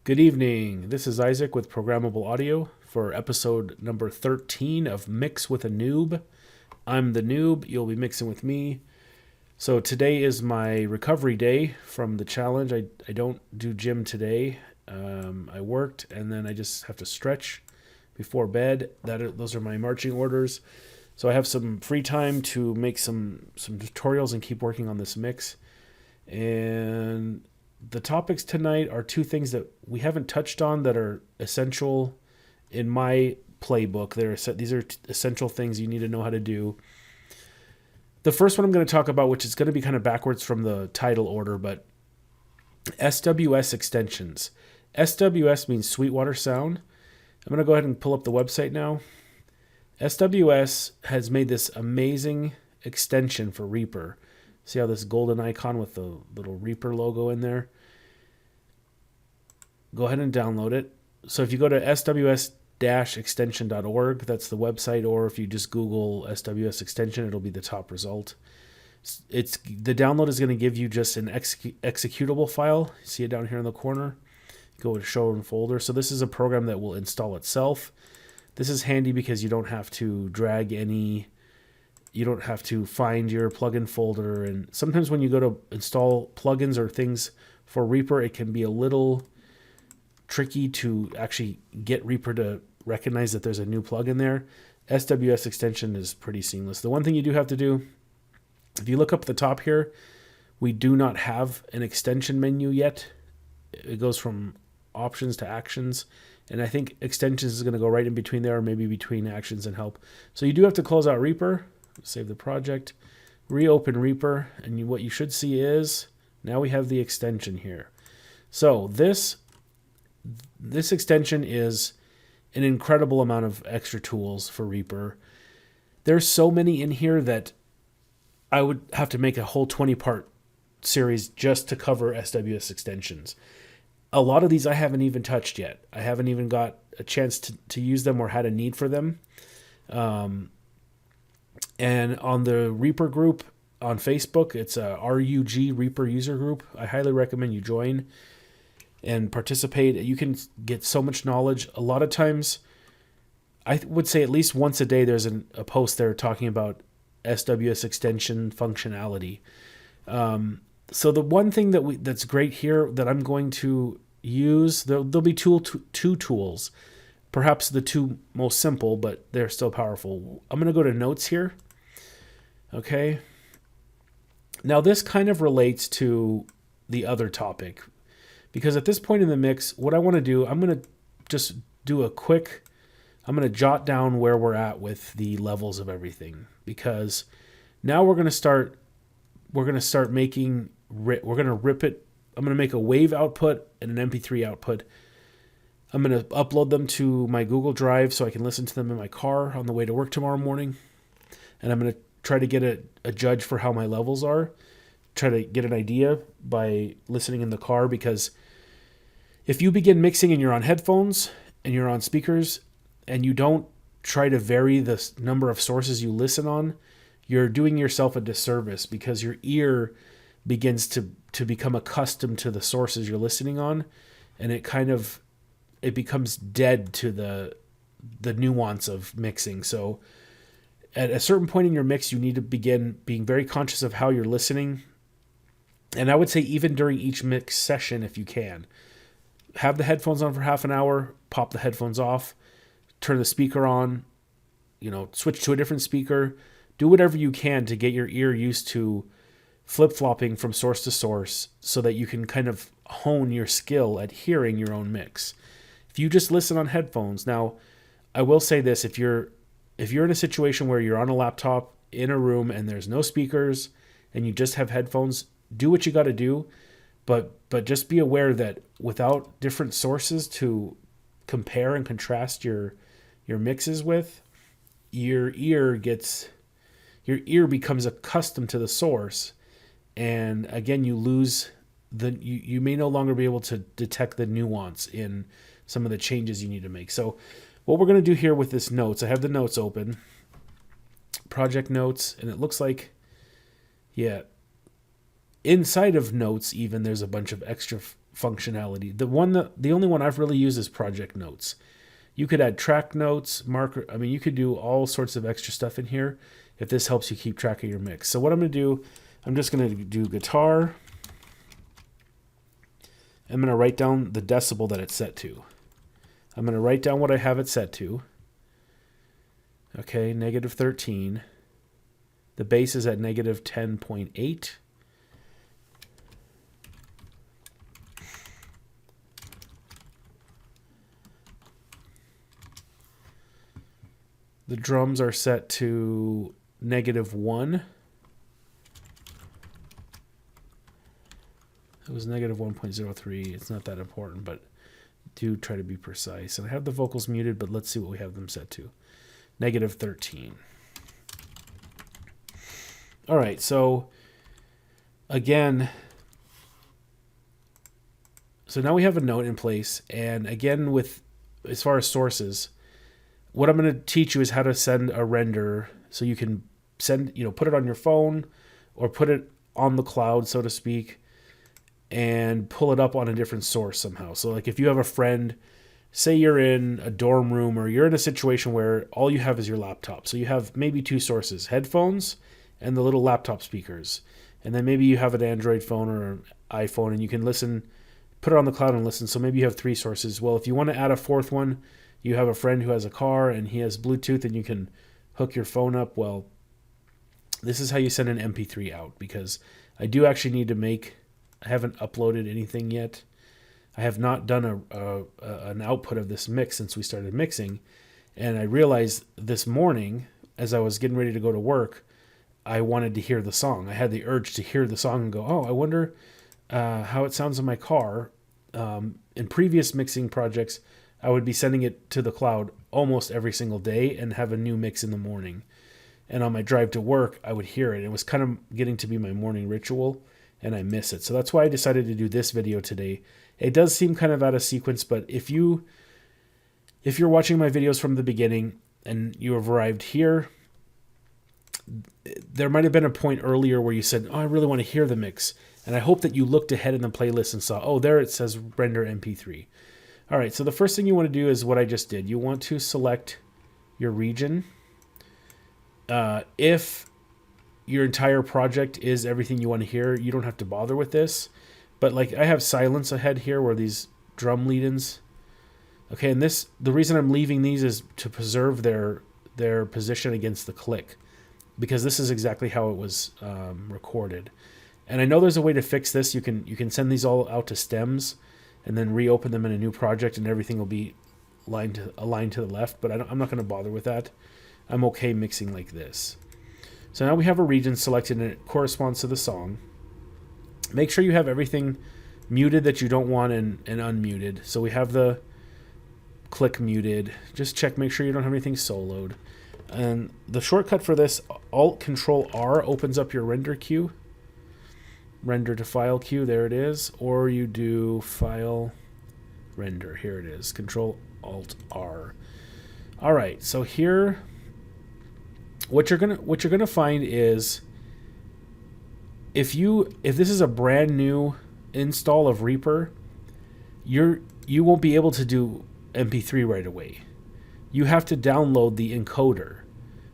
Good evening. This is Isaac with Programmable Audio for episode number 13 of Mix with a Newb. I'm the Newb. You'll be mixing with me. So today is my recovery day from the challenge. I don't do gym today. I worked and then I just have to stretch before bed. Those are my marching orders. So I have some free time to make some tutorials and keep working on this mix. And the topics tonight are two things that we haven't touched on that are essential in my playbook. These are essential things you need to know how to do. The first one I'm going to talk about, which is going to be kind of backwards from the title order, but SWS extensions. SWS means Sweetwater Sound. I'm going to go ahead and pull up the website now. SWS has made this amazing extension for Reaper. See how this golden icon with the little Reaper logo in there? Go ahead and download it. So if you go to sws-extension.org, that's the website, or if you just Google SWS Extension, it'll be the top result. The download is going to give you just an executable file. See it down here in the corner? Go to Show and Folder. So this is a program that will install itself. This is handy because you don't have to you don't have to find your plugin folder. And sometimes when you go to install plugins or things for Reaper, it can be a little tricky to actually get Reaper to recognize that there's a new plugin there. SWS Extension is pretty seamless. The one thing you do have to do, if you look up at the top here, we do not have an extension menu yet. It goes from options to actions. And I think extensions is going to go right in between there, or maybe between actions and help. So you do have to close out Reaper. Save the project, reopen Reaper, and what you should see is now we have the extension here. So this extension is an incredible amount of extra tools for Reaper. There's so many in here that I would have to make a whole 20-part series just to cover SWS extensions. A lot of these I haven't even touched yet. I haven't even got a chance to use them or had a need for them. And on the Reaper group on Facebook, it's a RUG Reaper user group. I highly recommend you join and participate. You can get so much knowledge. A lot of times, I would say at least once a day, there's a post there talking about SWS extension functionality. So the one thing that's great here that I'm going to use, there'll be two tools. Perhaps the two most simple, but they're still powerful. I'm going to go to Notes here. Okay. Now this kind of relates to the other topic, because at this point in the mix, what I want to do, I'm going to just do I'm going to jot down where we're at with the levels of everything, because now we're going to start making, we're going to rip it. I'm going to make a wave output and an mp3 output. I'm going to upload them to my Google Drive so I can listen to them in my car on the way to work tomorrow morning. And I'm going to try to get a judge for how my levels are. Try to get an idea by listening in the car, because if you begin mixing and you're on headphones and you're on speakers and you don't try to vary the number of sources you listen on, you're doing yourself a disservice, because your ear begins to become accustomed to the sources you're listening on, and it becomes dead to the nuance of mixing. So at a certain point in your mix, you need to begin being very conscious of how you're listening. And I would say even during each mix session, if you can, have the headphones on for half an hour, pop the headphones off, turn the speaker on, switch to a different speaker, do whatever you can to get your ear used to flip-flopping from source to source so that you can kind of hone your skill at hearing your own mix. If you just listen on headphones, now I will say this, if you're in a situation where you're on a laptop in a room and there's no speakers and you just have headphones, do what you got to do, but just be aware that without different sources to compare and contrast your mixes with, your ear becomes accustomed to the source, and again you lose you may no longer be able to detect the nuance in some of the changes you need to make. So what we're going to do here with this notes, I have the notes open, project notes, and it looks like, inside of notes even, there's a bunch of extra functionality. The only one I've really used is project notes. You could add track notes, marker. I mean, you could do all sorts of extra stuff in here if this helps you keep track of your mix. So what I'm going to do, I'm just going to do guitar. I'm going to write down the decibel that it's set to. I'm going to write down what I have it set to. Okay, -13. The bass is at -10.8. The drums are set to -1. It was -1.03. It's not that important, but do try to be precise. And I have the vocals muted, but let's see what we have them set to. -13. All right, so again, so now we have a note in place. And again, with as far as sources, what I'm going to teach you is how to send a render so you can send, put it on your phone or put it on the cloud, so to speak, and pull it up on a different source somehow. So like if you have a friend, say you're in a dorm room or you're in a situation where all you have is your laptop. So you have maybe two sources, headphones and the little laptop speakers. And then maybe you have an Android phone or an iPhone and you can listen, put it on the cloud and listen. So maybe you have three sources. Well, if you want to add a fourth one, you have a friend who has a car and he has Bluetooth and you can hook your phone up. Well, this is how you send an MP3 out, because I do actually need to I haven't uploaded anything yet. I have not done an output of this mix since we started mixing. And I realized this morning, as I was getting ready to go to work, I wanted to hear the song. I had the urge to hear the song and go, oh, I wonder how it sounds in my car. In previous mixing projects, I would be sending it to the cloud almost every single day and have a new mix in the morning. And on my drive to work, I would hear it. It was kind of getting to be my morning ritual, and I miss it. So that's why I decided to do this video today. It does seem kind of out of sequence, but if you're watching my videos from the beginning and you have arrived here, there might have been a point earlier where you said, oh, I really want to hear the mix. And I hope that you looked ahead in the playlist and saw, oh, there it says render MP3. All right, so the first thing you want to do is what I just did. You want to select your region. If your entire project is everything you want to hear, you don't have to bother with this. But like I have silence ahead here where these drum lead-ins. Okay, and the reason I'm leaving these is to preserve their position against the click, because this is exactly how it was recorded. And I know there's a way to fix this. You can send these all out to stems and then reopen them in a new project and everything will be aligned to the left, but I'm not going to bother with that. I'm okay mixing like this. So now we have a region selected and it corresponds to the song. Make sure you have everything muted that you don't want and unmuted. So we have the click muted. Just check, make sure you don't have anything soloed. And the shortcut for this, Alt-Control-R opens up your render queue. Render to file queue, there it is. Or you do file render, here it is. Control-Alt-R. All right, so here, what you're gonna find is if this is a brand new install of Reaper, you won't be able to do MP3 right away. You have to download the encoder.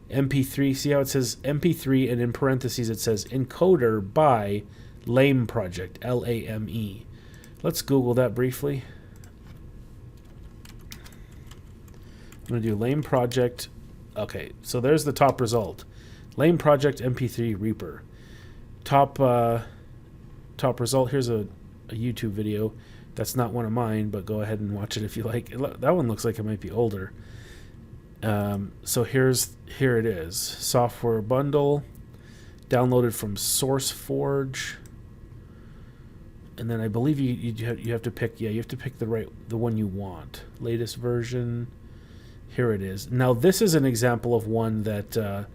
MP3, see how it says MP3 and in parentheses it says encoder by Lame Project, Lame. Let's Google that briefly. I'm going to do Lame Project. Okay, so there's the top result. Lame Project MP3 Reaper. Top result. Here's a YouTube video. That's not one of mine, but go ahead and watch it if you like. That one looks like it might be older. So here it is. Software bundle. Downloaded from SourceForge. And then I believe you have to pick, you have to pick the one you want. Latest version. Here it is. Now this is an example of one that,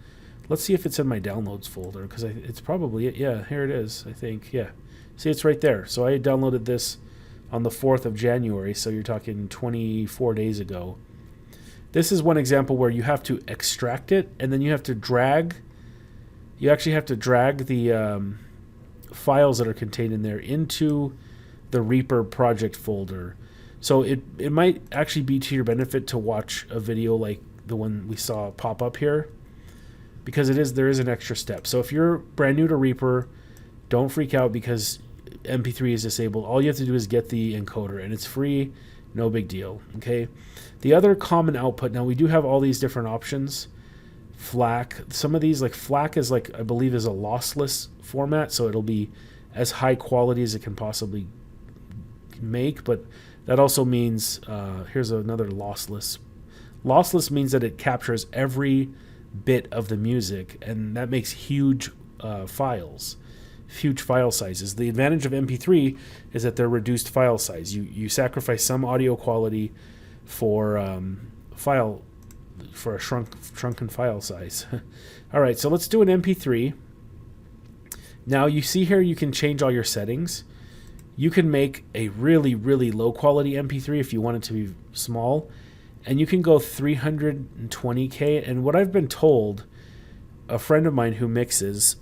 let's see if it's in my downloads folder, because it's probably it. Yeah, here it is, I think. Yeah. See, it's right there. So I downloaded this on the 4th of January, so you're talking 24 days ago. This is one example where you have to extract it, and then you have to drag. You actually have to drag the files that are contained in there into the Reaper project folder. So it might actually be to your benefit to watch a video like the one we saw pop up here, because there is an extra step. So if you're brand new to Reaper, don't freak out because MP3 is disabled. All you have to do is get the encoder, and it's free, no big deal. Okay. The other common output, now we do have all these different options. FLAC, some of these, like FLAC is like, I believe, is a lossless format, so it'll be as high quality as it can possibly make, but that also means, here's another lossless. Lossless means that it captures every bit of the music, and that makes huge files, huge file sizes. The advantage of MP3 is that they're reduced file size. You sacrifice some audio quality for a shrunken file size. All right, so let's do an MP3. Now you see here you can change all your settings. You can make a really, really low quality MP3 if you want it to be small, and you can go 320K. And what I've been told, a friend of mine who mixes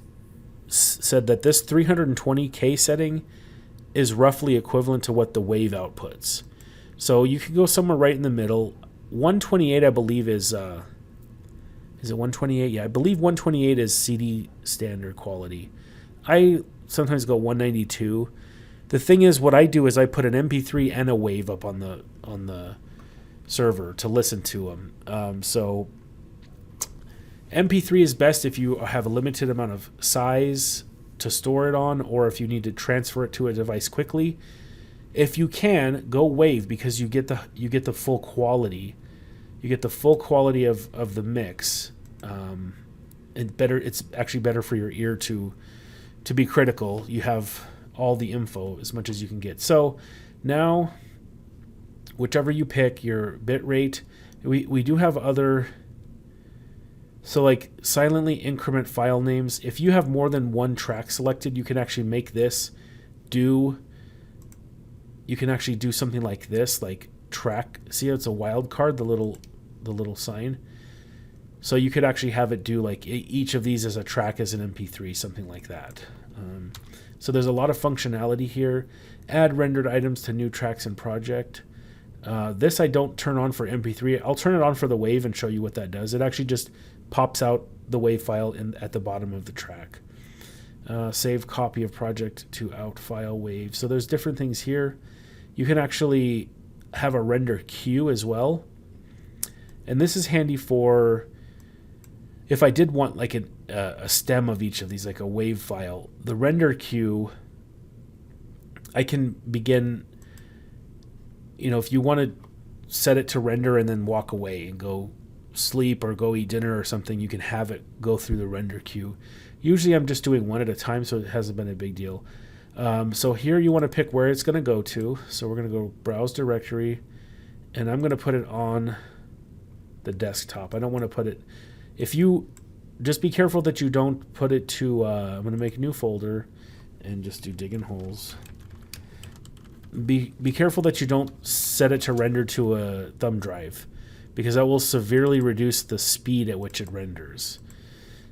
said that this 320K setting is roughly equivalent to what the wave outputs. So you can go somewhere right in the middle. 128, I believe, is it 128? Yeah, I believe 128 is CD standard quality. I sometimes go 192. The thing is, what I do is I put an MP3 and a wave up on the server to listen to them. So MP3 is best if you have a limited amount of size to store it on, or if you need to transfer it to a device quickly. If you can, go wave, because you get the full quality. You get the full quality of the mix. It's actually better for your ear to be critical. You have all the info as much as you can get. So now, whichever you pick, your bit rate, we do have other. So like silently increment file names. If you have more than one track selected, you can actually make this do. You can actually do something like this, like track. See, it's a wild card, the little sign. So you could actually have it do like each of these as a track as an MP3, something like that. So there's a lot of functionality here. Add rendered items to new tracks and project. This I don't turn on for MP3. I'll turn it on for the wave and show you what that does. It actually just pops out the wave file at the bottom of the track. Save copy of project to out file wave. So there's different things here. You can actually have a render queue as well. And this is handy for if I did want like a stem of each of these, like a wave file. The render queue, I can begin, if you want to set it to render and then walk away and go sleep or go eat dinner or something, you can have it go through the render queue. Usually I'm just doing one at a time, so it hasn't been a big deal. So here you want to pick where it's going to go to. So we're going to go browse directory, and I'm going to put it on the desktop. I don't want to put it, just be careful that you don't put it to, I'm going to make a new folder and just do digging holes. Be careful that you don't set it to render to a thumb drive, because that will severely reduce the speed at which it renders.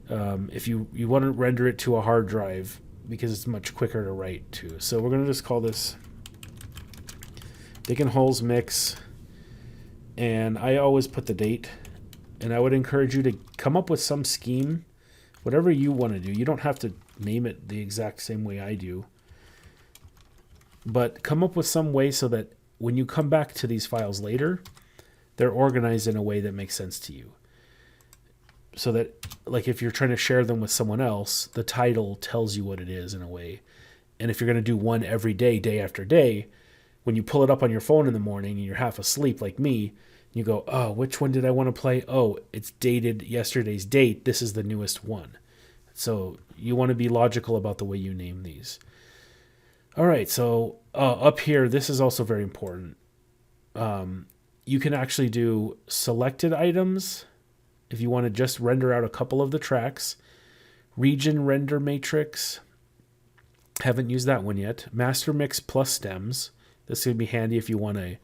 If you want to render it to a hard drive, because it's much quicker to write to. So we're going to just call this digging holes mix, and I always put the date. And I would encourage you to come up with some scheme, whatever you want to do. You don't have to name it the exact same way I do, but come up with some way so that when you come back to these files later, they're organized in a way that makes sense to you. So that, like, if you're trying to share them with someone else, the title tells you what it is in a way. And if you're going to do one every day, day after day, when you pull it up on your phone in the morning and you're half asleep like me, you go, oh, which one did I want to play? Oh, it's dated yesterday's date. This is the newest one. So you want to be logical about the way you name these. All right, so up here, this is also very important. You can actually do selected items if you want to just render out a couple of the tracks. Region render matrix. Haven't used that one yet. Master mix plus stems. This is going to be handy if you want a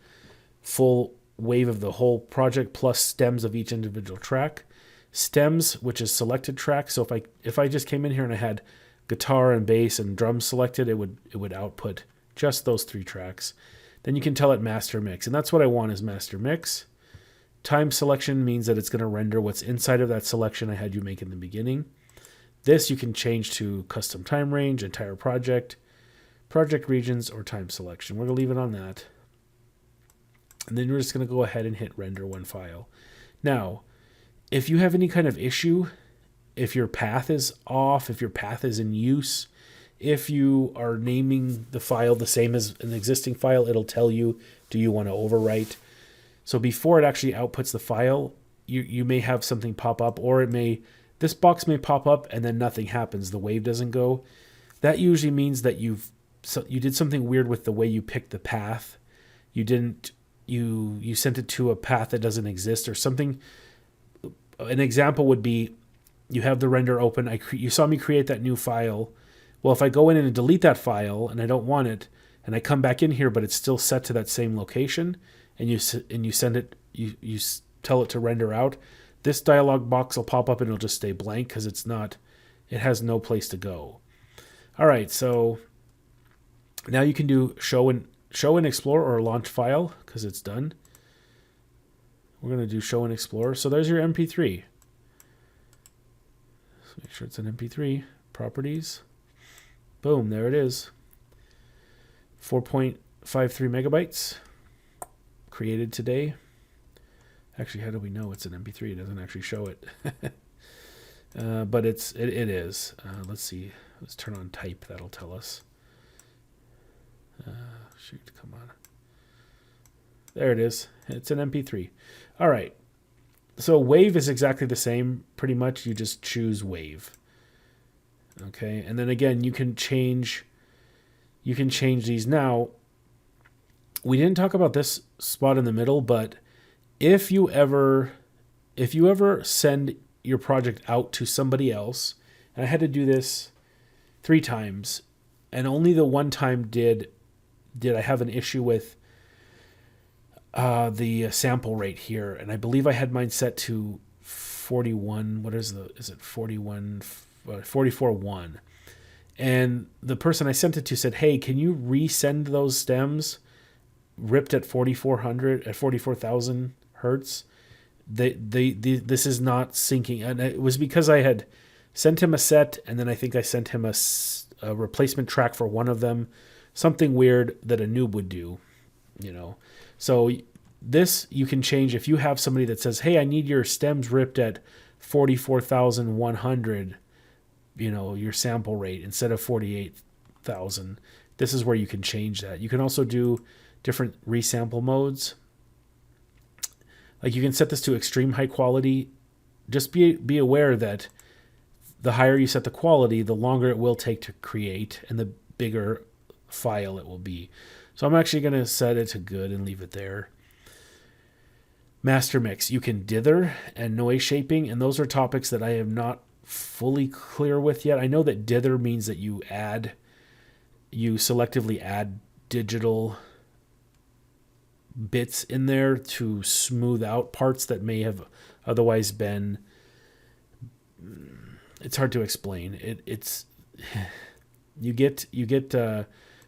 full wave of the whole project plus stems of each individual track. Stems, which is selected track. So if I just came in here and I had guitar and bass and drums selected, it would output just those 3 tracks. Then you can tell it master mix, and that's what I want is master mix. Time selection means that it's going to render what's inside of that selection I had you make in the beginning. This you can change to custom time range, entire project, project regions, or time selection. We're going to leave it on that. And then we're just going to go ahead and hit render one file. Now, if you have any kind of issue, if your path is off, if your path is in use, if you are naming the file the same as an existing file, it'll tell you, do you want to overwrite? So before it actually outputs the file, you may have something pop up, or this box may pop up and then nothing happens. The wave doesn't go. That usually means that you did something weird with the way you picked the path. You sent it to a path that doesn't exist or something. An example would be you have the render open. You saw me create that new file. Well, if I go in and delete that file and I don't want it, and I come back in here, but it's still set to that same location, and you send it, you tell it to render out, this dialog box will pop up and it'll just stay blank because it has no place to go. All right, so now you can do show and explore or launch file because it's done. We're going to do show and explore. So there's your mp3. So make sure it's an mp3. Properties. Boom, there it is. 4.53 megabytes. Created today. Actually, how do we know it's an mp3? It doesn't actually show it. But it is. Let's see. Let's turn on type. That'll tell us. Shoot, come on. There it is. It's an mp3. All right. So wave is exactly the same. Pretty much, you just choose wave. Okay, and then again, you can change these. Now, we didn't talk about this spot in the middle, but if you ever send your project out to somebody else, and I had to do this 3 times, and only the one time did I have an issue with the sample rate here, and I believe I had mine set to 41. What is it 41? 44.1. And the person I sent it to said, hey, can you resend those stems ripped at 44,000 hertz? This is not syncing. And it was because I had sent him a set, and then I think I sent him a replacement track for one of them. Something weird that a Newb would do, So this you can change if you have somebody that says, hey, I need your stems ripped at 44,100, your sample rate instead of 48,000. This is where you can change that. You can also do different resample modes. Like you can set this to extreme high quality. Just be aware that the higher you set the quality, the longer it will take to create and the bigger file it will be. So I'm actually going to set it to good and leave it there. Master mix. You can dither and noise shaping, and those are topics that I am not fully clear with yet. I know that dither means that you selectively add digital bits in there to smooth out parts that may have otherwise been. It's hard to explain. It's you get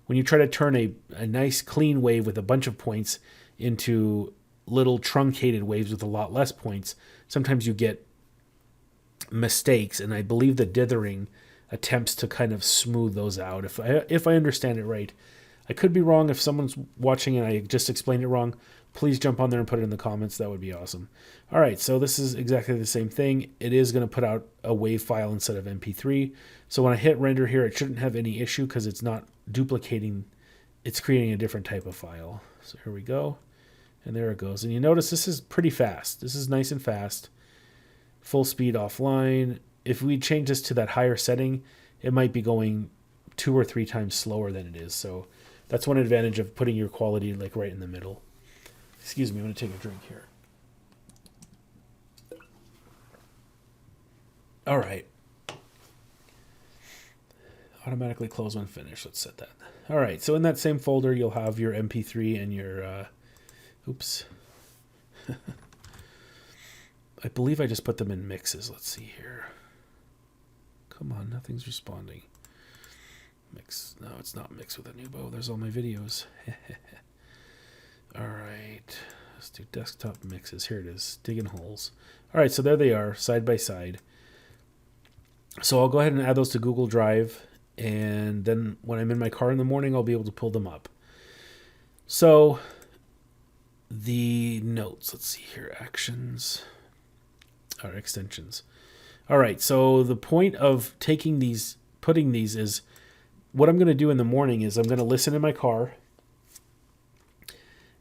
when you try to turn a nice clean wave with a bunch of points into little truncated waves with a lot less points, sometimes you get mistakes, and I believe the dithering attempts to kind of smooth those out. If I understand it right. I could be wrong. If someone's watching and I just explained it wrong, please jump on there and put it in the comments. That would be awesome. All right, so this is exactly the same thing. It is going to put out a WAV file instead of MP3. So when I hit render here, it shouldn't have any issue because it's not duplicating. It's creating a different type of file. So here we go. And there it goes. And you notice this is pretty fast. This is nice and fast. Full speed offline. If we change this to that higher setting, it might be going 2 or 3 times slower than it is. So that's one advantage of putting your quality like right in the middle. Excuse me, I'm going to take a drink here. All right. Automatically close when finished. Let's set that. All right, so in that same folder, you'll have your MP3 and your... oops. I believe I just put them in mixes. Let's see here. Come on, nothing's responding. Mix. No, it's not mix with a Newb. Oh, there's all my videos. All right. Let's do desktop mixes. Here it is. Digging holes. All right, so there they are, side by side. So I'll go ahead and add those to Google Drive, and then when I'm in my car in the morning, I'll be able to pull them up. So the notes, let's see here, actions, or extensions. All right, so the point of taking these, putting these is, what I'm going to do in the morning is I'm going to listen in my car,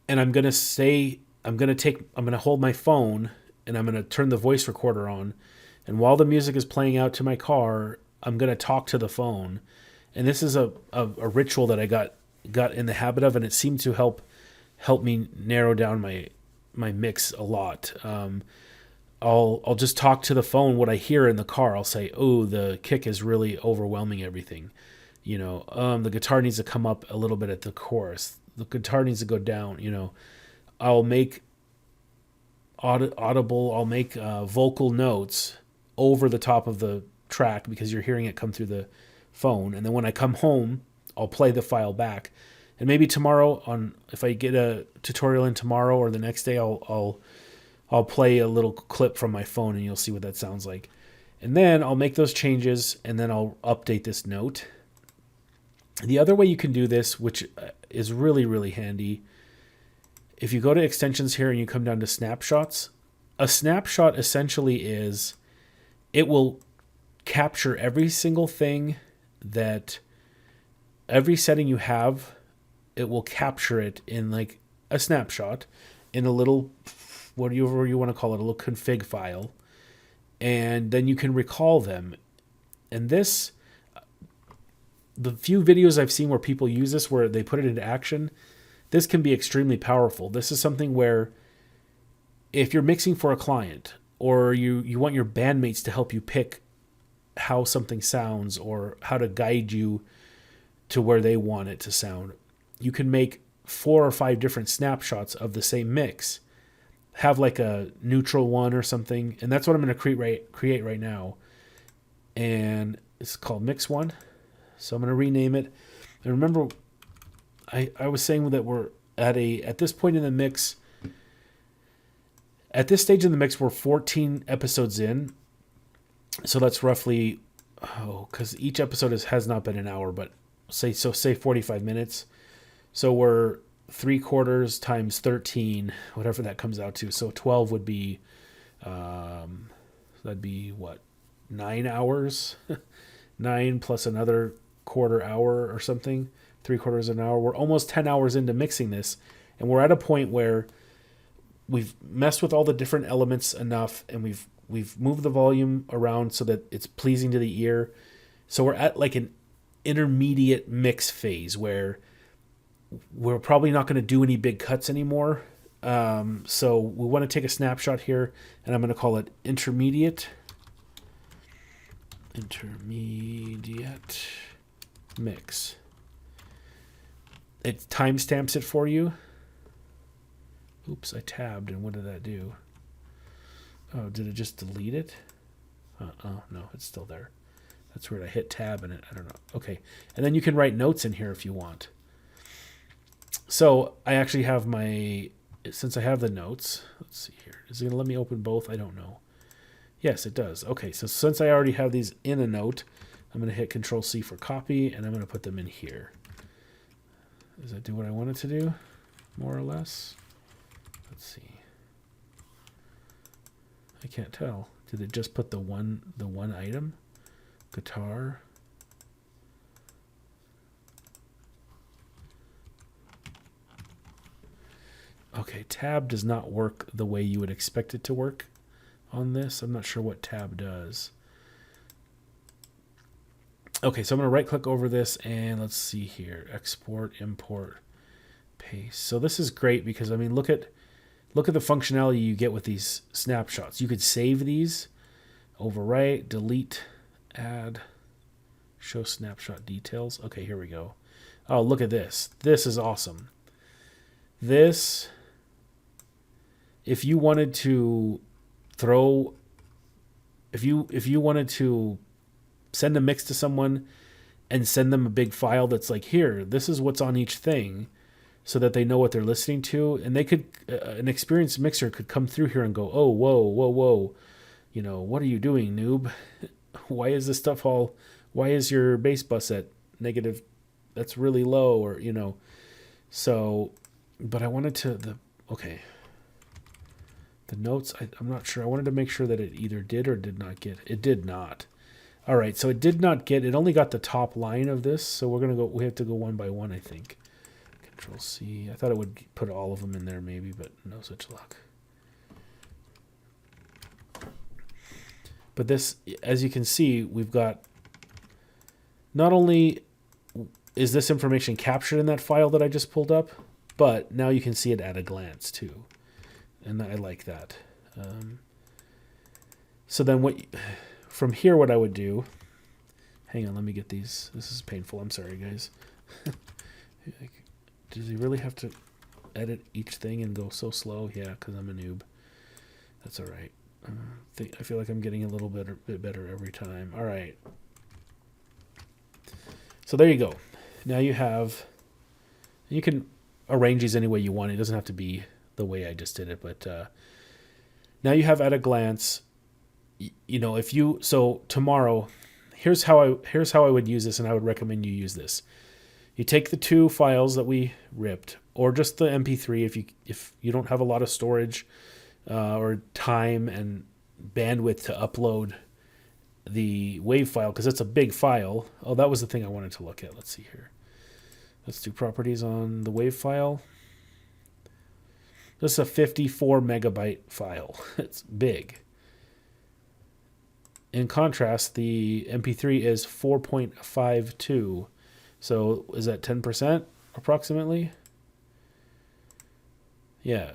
and I'm going to hold my phone, and I'm going to turn the voice recorder on. And while the music is playing out to my car, I'm going to talk to the phone. And this is a ritual that I got in the habit of, and it seemed to help me narrow down my mix a lot. I'll just talk to the phone what I hear in the car. I'll say, "Oh, the kick is really overwhelming everything." The guitar needs to come up a little bit at the chorus. The guitar needs to go down. I'll make audible. I'll make vocal notes over the top of the track because you're hearing it come through the phone. And then when I come home, I'll play the file back. And maybe tomorrow, if I get a tutorial in tomorrow or the next day, I'll play a little clip from my phone, and you'll see what that sounds like. And then I'll make those changes, and then I'll update this note. The other way you can do this, which is really, really handy, if you go to extensions here and you come down to snapshots, a snapshot essentially is, it will capture every single thing every setting you have, it will capture it in like a snapshot in a little, whatever you want to call it, a little config file. And then you can recall them. And this, the few videos I've seen where people use this, where they put it into action, this can be extremely powerful. This is something where if you're mixing for a client, or you want your bandmates to help you pick how something sounds or how to guide you to where they want it to sound, you can make 4 or 5 different snapshots of the same mix. Have like a neutral one or something, and that's what I'm going to create right now. And it's called Mix 1. So I'm going to rename it. And remember, I was saying that we're at this point in the mix. At this stage in the mix, we're 14 episodes in. So that's roughly, because each episode has not been an hour, but say 45 minutes. So we're 3/4 times 13, whatever that comes out to. So 12 would be, that'd be what, 9 hours? 9 plus another quarter hour or something, 3/4 an hour. We're almost 10 hours into mixing this, and we're at a point where we've messed with all the different elements enough, and we've moved the volume around so that it's pleasing to the ear. So we're at like an intermediate mix phase where we're probably not going to do any big cuts anymore. So we want to take a snapshot here, and I'm going to call it intermediate mix. It timestamps it for you. Oops, I tabbed, and what did that do? Oh, did it just delete it? No, it's still there. That's weird. I hit tab and I don't know. Okay, and then you can write notes in here if you want. So I actually have since I have the notes, let's see here. Is it going to let me open both? I don't know. Yes, it does. Okay, so since I already have these in a note, I'm going to hit Control-C for copy, and I'm going to put them in here. Does that do what I want it to do, more or less? Let's see. I can't tell. Did it just put the one item? Guitar. Okay, tab does not work the way you would expect it to work on this. I'm not sure what tab does. Okay, so I'm going to right click over this, and let's see here. Export, import, paste. So this is great because, I mean, look at the functionality you get with these snapshots. You could save these, overwrite, delete, add, show snapshot details. Okay, here we go. Oh, look at this. This is awesome. This, if you wanted to if you wanted to send a mix to someone and send them a big file that's like, here, this is what's on each thing, so that they know what they're listening to. And they could, an experienced mixer could come through here and go, oh, whoa, what are you doing, noob? Why is this stuff why is your bass bus at negative? That's really low, or, so, but I wanted to, the notes, I'm not sure. I wanted to make sure that it either did or did not get. It did not. All right, so it did not get. It only got the top line of this, so we have to go one by one, I think. Control C. I thought it would put all of them in there maybe, but no such luck. But this, as you can see, we've got, not only is this information captured in that file that I just pulled up, but now you can see it at a glance too. And I like that. So then from here, what I would do, hang on, let me get these. This is painful. I'm sorry, guys. Does he really have to edit each thing and go so slow? Yeah, because I'm a noob. That's all right. I feel like I'm getting a little bit better every time. All right. So there you go. Now you can arrange these any way you want. It doesn't have to be the way I just did it, but now you have at a glance, so tomorrow, here's how I would use this, and I would recommend you use this. You take the 2 files that we ripped, or just the mp3 if you don't have a lot of storage or time and bandwidth to upload the WAV file, because it's a big file. Oh, that was the thing I wanted to look at. Let's see here. Let's do properties on the WAV file. This is a 54 megabyte file. It's big. In contrast, the mp3 is 4.52. So is that 10% approximately? Yeah,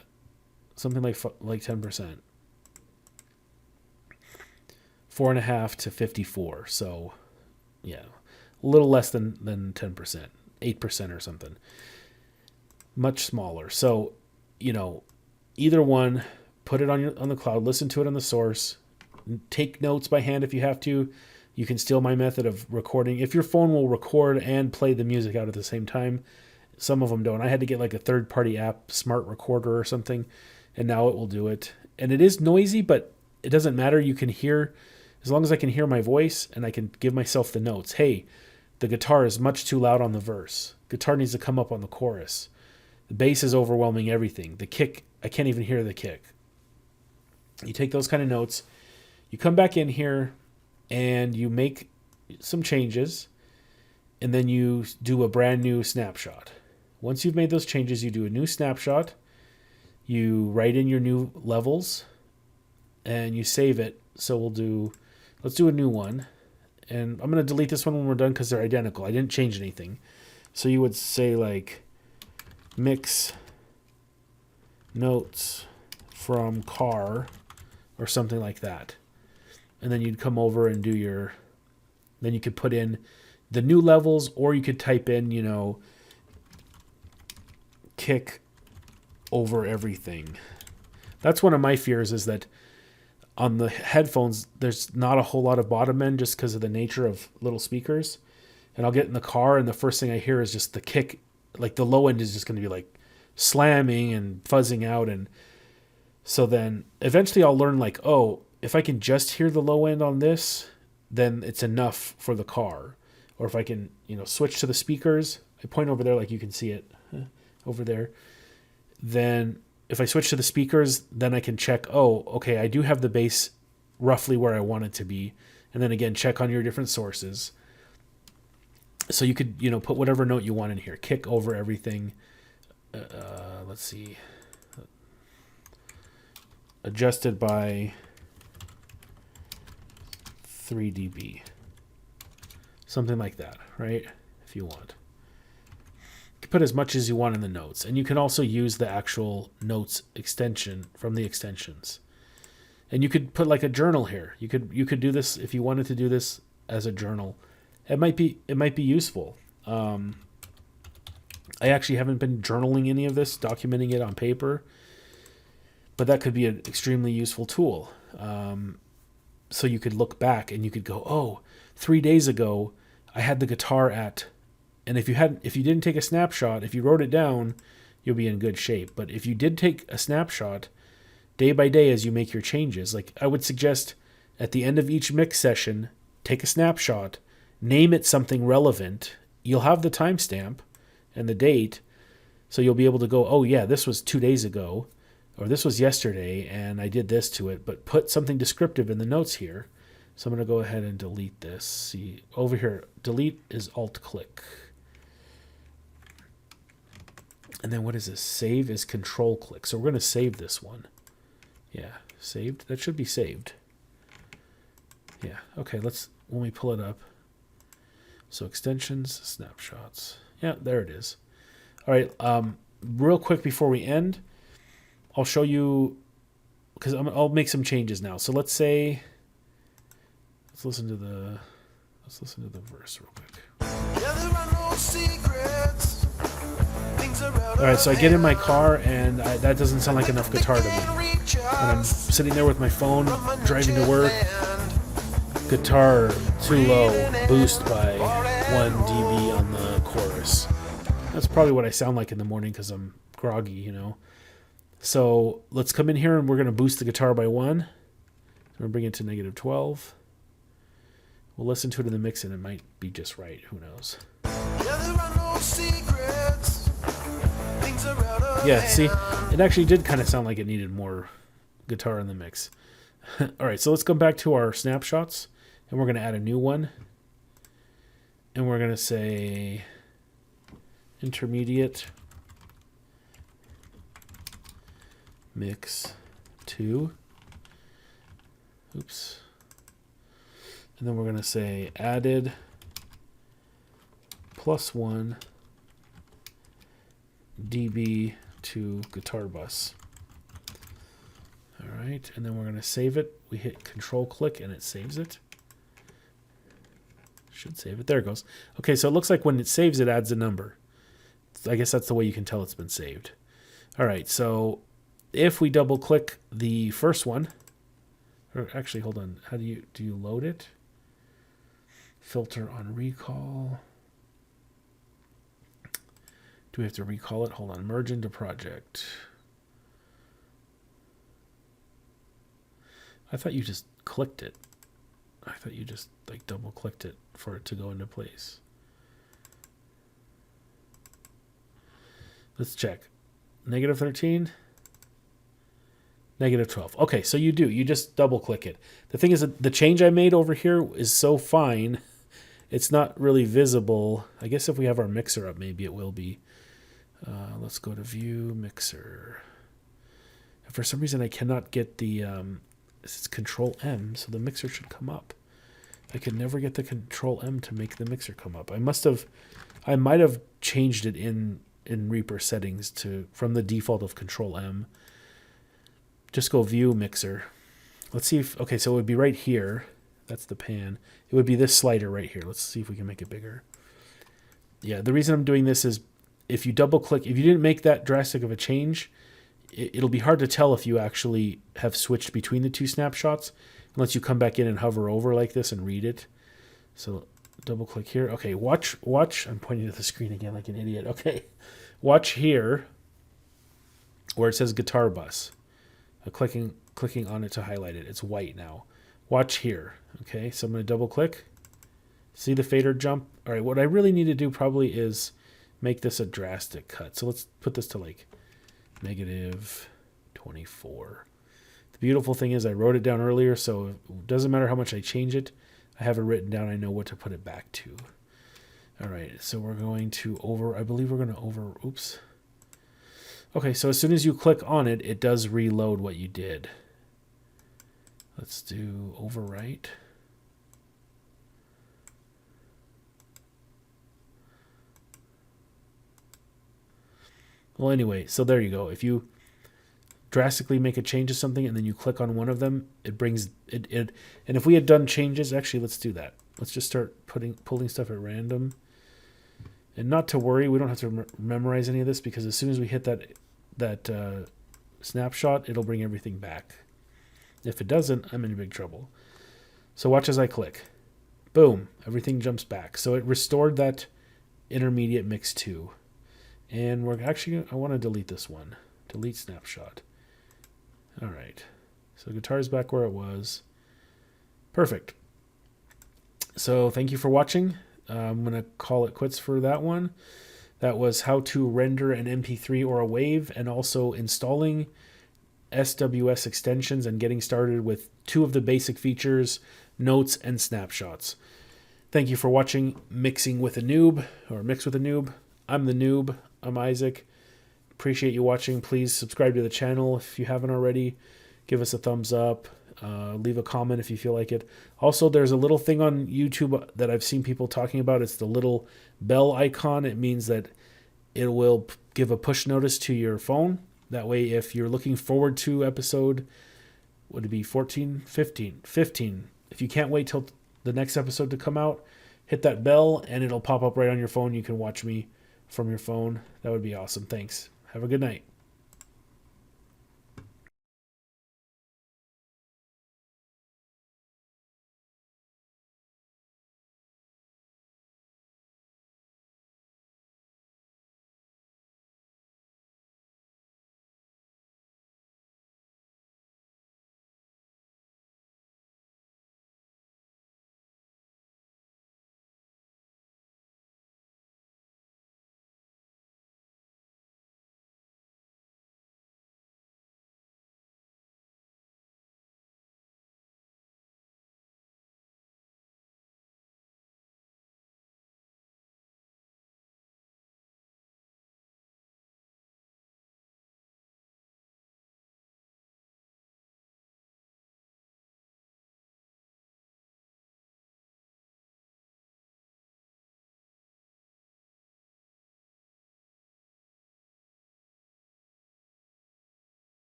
something like 10%. 4.5 to 54. So yeah, a little less than 10%, 8% or something. Much smaller. So, either one, put it on the cloud, listen to it on the source, take notes by hand if you have to. You can steal my method of recording. If your phone will record and play the music out at the same time, some of them don't. I had to get like a third-party app, Smart Recorder or something, and now it will do it. And it is noisy, but it doesn't matter. You can hear, as long as I can hear my voice and I can give myself the notes. Hey, the guitar is much too loud on the verse. Guitar needs to come up on the chorus. The bass is overwhelming everything. The kick, I can't even hear the kick. You take those kind of notes. You come back in here and you make some changes, and then you do a brand new snapshot. Once you've made those changes, you do a new snapshot. You write in your new levels and you save it. So let's do a new one. And I'm going to delete this one when we're done because they're identical. I didn't change anything. So you would say like mix notes from car or something like that. And then you'd come over and then you could put in the new levels, or you could type in, kick over everything. That's one of my fears, is that on the headphones, there's not a whole lot of bottom end just because of the nature of little speakers. And I'll get in the car and the first thing I hear is just the kick. Like the low end is just going to be like slamming and fuzzing out. And so then eventually I'll learn like, oh, if I can just hear the low end on this, then it's enough for the car. Or if I can, switch to the speakers, I point over there like you can see it over there. Then if I switch to the speakers, then I can check, oh, okay, I do have the bass roughly where I want it to be. And then again, check on your different sources. So you could, put whatever note you want in here. Kick over everything. Let's see. Adjusted by 3 dB. Something like that, right? If you want. You can put as much as you want in the notes. And you can also use the actual notes extension from the extensions. And you could put like a journal here. You could do this if you wanted to do this as a journal. It might be useful. I actually haven't been journaling any of this, documenting it on paper, but that could be an extremely useful tool. So you could look back and you could go, oh, 3 days ago, I had the guitar at, and if you didn't take a snapshot, if you wrote it down, you'll be in good shape. But if you did take a snapshot day by day as you make your changes, like I would suggest at the end of each mix session, take a snapshot, name it something relevant. You'll have the timestamp and the date, so you'll be able to go, oh yeah, this was 2 days ago, or this was yesterday, and I did this to it, but put something descriptive in the notes here. So I'm going to go ahead and delete this. See, over here, delete is Alt-click. And then what is this? Save is Control-click. So we're going to save this one. Yeah, saved. That should be saved. Yeah, okay, when we pull it up. So extensions, snapshots. Yeah, there it is. All right, real quick before we end, I'll show you, because I'll make some changes now. So let's say, let's listen to the verse real quick. Yeah, there are no secrets. All right, so I get in my car, and that doesn't sound like enough guitar to me. And I'm sitting there with my phone, driving to work. Guitar too low, boost by 1 dB on the chorus. That's probably what I sound like in the morning because I'm groggy, you know. So let's come in here and we're going to boost the guitar by 1. We're going to bring it to -12. We'll listen to it in the mix and it might be just right. Who knows? Yeah, see, it actually did kind of sound like it needed more guitar in the mix. All right, so let's go back to our snapshots and we're going to add a new one. And we're going to say intermediate mix 2. Oops. And then we're going to say added +1 dB to guitar bus. All right, and then we're going to save it. We hit Control-click and it saves it. Should save it. There it goes. Okay, so it looks like when it saves, it adds a number. I guess that's the way you can tell it's been saved. All right, so if we double-click the first one, or actually, hold on. How do you load it? Filter on recall. Do we have to recall it? Hold on. Merge into project. I thought you just clicked it. I thought you just like double clicked it for it to go into place. Let's check. -13. -12. Okay, so you just double click it. The thing is that the change I made over here is so fine, it's not really visible. I guess if we have our mixer up, maybe it will be. Let's go to view mixer. And for some reason, I cannot get the, it's Control M, so the mixer should come up. I could never get the Control M to make the mixer come up. I might have changed it in Reaper settings from the default of Control M. Just go view mixer. Let's see if, okay, so it would be right here. That's the pan. It would be this slider right here. Let's see if we can make it bigger. Yeah, the reason I'm doing this is if you double click, if you didn't make that drastic of a change, it'll be hard to tell if you actually have switched between the two snapshots unless you come back in and hover over like this and read it. So double click here. Okay, watch. I'm pointing to the screen again like an idiot. Okay, watch here where it says guitar bus. Clicking on it to highlight it. It's white now. Watch here. Okay, so I'm going to double click. See the fader jump? All right, what I really need to do probably is make this a drastic cut. So let's put this to like -24. The beautiful thing is I wrote it down earlier, so it doesn't matter how much I change it. I have it written down. I know what to put it back to. All right, so we're going to oops. Okay, so as soon as you click on it, it does reload what you did. Let's do overwrite. Well, anyway, so there you go. If you drastically make a change to something and then you click on one of them, it brings it. And if we had done changes, actually, let's do that. Let's just start pulling stuff at random. And not to worry, we don't have to memorize any of this because as soon as we hit that snapshot, it'll bring everything back. If it doesn't, I'm in big trouble. So watch as I click. boom, everything jumps back. So it restored that intermediate mix 2. And we're actually, I want to delete this one. Delete snapshot. All right. So guitar's back where it was. Perfect. So thank you for watching. I'm going to call it quits for that one. That was how to render an mp3 or a wave, and also installing SWS extensions and getting started with 2 of the basic features, notes and snapshots. Thank you for watching Mixing with a Newb, or Mix with a Newb. I'm the Newb. I'm Isaac. Appreciate you watching. Please subscribe to the channel if you haven't already. Give us a thumbs up. Leave a comment if you feel like it. Also, there's a little thing on YouTube that I've seen people talking about. It's the little bell icon. It means that it will give a push notice to your phone. That way, if you're looking forward to episode, would it be 14? 15. If you can't wait till the next episode to come out, hit that bell and it'll pop up right on your phone. You can watch me from your phone. That would be awesome. Thanks. Have a good night.